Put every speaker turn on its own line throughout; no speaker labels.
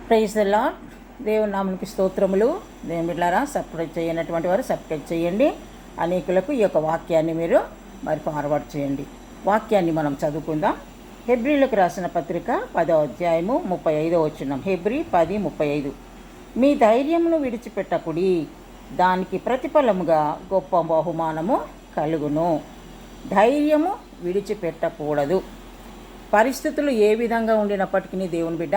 Praise the lord. దేవుని నామమునకు స్తోత్రములు. దేవుని బిడ్డలారా, సబ్స్క్రైబ్ చేయనటువంటి వారు సబ్స్క్రైబ్ చేయండి. అనేకులకు ఈ యొక్క వాక్యాన్ని మీరు మరి ఫార్వర్డ్ చేయండి. వాక్యాన్ని మనం చదువుకుందాం. హెబ్రీలకు రాసిన పత్రిక 10వ అధ్యాయము 35వ వచనం. హెబ్రీ 10:35. మీ ధైర్యమును విడిచిపెట్టకుడి, దానికి ప్రతిఫలముగా గొప్ప బహుమానము కలుగును. ధైర్యము విడిచిపెట్టకూడదు. పరిస్థితులు ఏ విధంగా ఉండినప్పటికీ దేవుని బిడ్డ,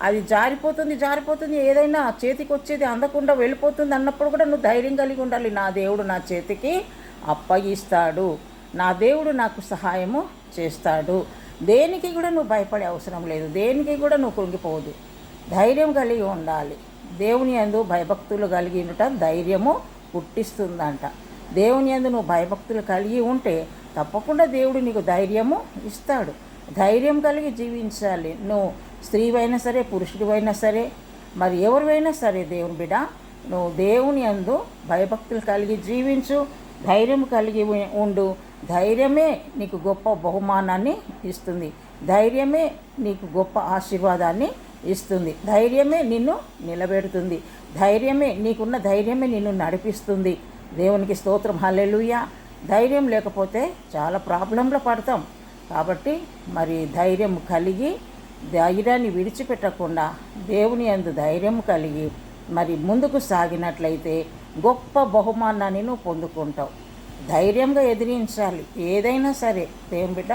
అది జారిపోతుంది, ఏదైనా చేతికి వచ్చేది అందకుండా వెళ్ళిపోతుంది అన్నప్పుడు కూడా నువ్వు ధైర్యం కలిగి ఉండాలి. నా దేవుడు నా చేతికి అప్పగిస్తాడు, నా దేవుడు నాకు సహాయము చేస్తాడు. దేనికి కూడా నువ్వు భయపడే అవసరం లేదు, దేనికి కూడా నువ్వు కృంగిపోవద్దు. ధైర్యం కలిగి ఉండాలి. దేవుని యందు భయభక్తులు కలిగి ఉండటం ధైర్యము పుట్టిస్తుందంట. దేవుని యందు నువ్వు భయభక్తులు కలిగి ఉంటే తప్పకుండా దేవుడు నీకు ధైర్యము ఇస్తాడు. ధైర్యం కలిగి జీవించాలి. నువ్వు స్త్రీవైనా సరే, పురుషుడివైనా సరే, మరి ఎవరివైనా సరే దేవుని బిడ్డ, నువ్వు దేవుని యందు భయభక్తులు కలిగి జీవించు, ధైర్యం కలిగి ఉండు. ధైర్యమే నీకు గొప్ప బహుమానాన్ని ఇస్తుంది. ధైర్యమే నీకు గొప్ప ఆశీర్వాదాన్ని ఇస్తుంది. ధైర్యమే నిన్ను నిలబెడుతుంది. నీకున్న ధైర్యమే నిన్ను నడిపిస్తుంది. దేవునికి స్తోత్రం, హల్లెలూయా. ధైర్యం లేకపోతే చాలా ప్రాబ్లంలో పడతాం. కాబట్టి మరి ధైర్యం కలిగి, ధైర్యాన్ని విడిచిపెట్టకుండా దేవుని యందు ధైర్యం కలిగి మరి ముందుకు సాగినట్లయితే గొప్ప బహుమానాన్ని నువ్వు పొందుకుంటావు. ధైర్యంగా ఎదిరించాలి. ఏదైనా సరే దేవుని బిడ్డ,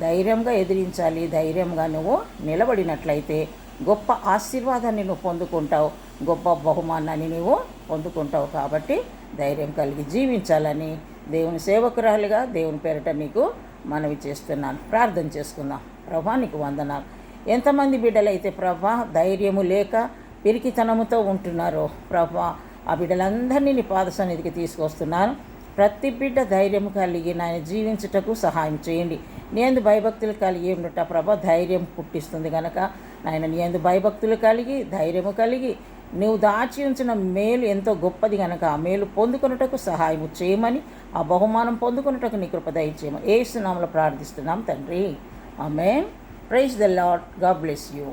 ధైర్యంగా ఎదిరించాలి. ధైర్యంగా నువ్వు నిలబడినట్లయితే గొప్ప ఆశీర్వాదాన్ని నువ్వు పొందుకుంటావు, గొప్ప బహుమానాన్ని నువ్వు పొందుకుంటావు. కాబట్టి ధైర్యం కలిగి జీవించాలని దేవుని సేవకురాలుగా దేవుని పేరిట మీకు మనవి చేస్తున్నాను. ప్రార్థన చేసుకుందాం. ప్రభా, నీకు వందనాలు. ఎంతమంది బిడ్డలైతే ప్రభా ధైర్యము లేక పిరికితనముతో ఉంటున్నారో ప్రభా, ఆ బిడ్డలందరినీ నీ పాద సన్నిధికి తీసుకొస్తున్నాను. ప్రతి బిడ్డ ధైర్యం కలిగి నాయన జీవించుటకు సహాయం చేయండి. నీ యందు భయభక్తులు కలిగి ఉండట ప్రభా ధైర్యం పుట్టిస్తుంది కనుక నాయన నీ యందు భయభక్తులు కలిగి, ధైర్యము కలిగి, నువ్వు దాచి ఉంచిన మేలు ఎంతో గొప్పది కనుక ఆ మేలు పొందుకొనుటకు సహాయం చేయమని, ఆ బహుమానం పొందుకొనుటకు నీ కృప దయచేయమని యేసు నామములో ప్రార్థిస్తున్నాం తండ్రి. Amen. Praise the Lord. God bless you.